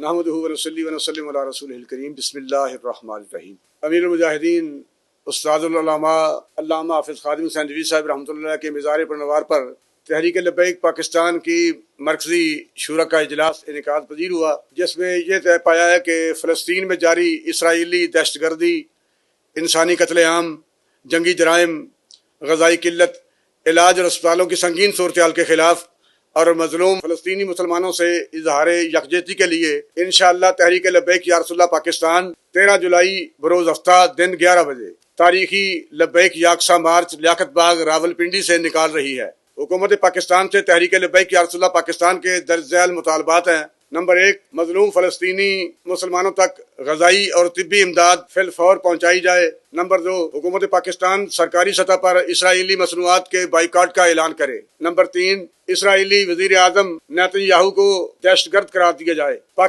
نحمدہ ونصلی ونسلم علی رسولہ الکریم بسم اللہ الرحمن الرحیم۔ امیر المجاہدین استاد العلماء علامہ حافظ خادم حسین رضوی صاحب رحمۃ اللہ کے مزار پرنوار پر تحریک لبیک پاکستان کی مرکزی شورا کا اجلاس انعقاد پذیر ہوا، جس میں یہ طے پایا ہے کہ فلسطین میں جاری اسرائیلی دہشت گردی، انسانی قتل عام، جنگی جرائم، غذائی قلت، علاج اور اسپتالوں کی سنگین صورتحال کے خلاف اور مظلوم فلسطینی مسلمانوں سے اظہار یکجہتی کے لیے انشاءاللہ تحریک لبیک یا رسول اللہ پاکستان 13 جولائی بروز ہفتہ دن 11 بجے تاریخی لبیک یاکساں مارچ لیاقت باغ راولپنڈی سے نکال رہی ہے۔ حکومت پاکستان سے تحریک لبیک یا رسول اللہ پاکستان کے درج ذیل مطالبات ہیں: نمبر 1، مظلوم فلسطینی مسلمانوں تک غذائی اور طبی امداد فی الفور پہنچائی جائے۔ نمبر 2، حکومت پاکستان سرکاری سطح پر اسرائیلی مصنوعات کے بائیکاٹ کا اعلان کرے۔ نمبر 3، اسرائیلی وزیر اعظم نیتن یاہو کو دہشت گرد قرار دیا جائے۔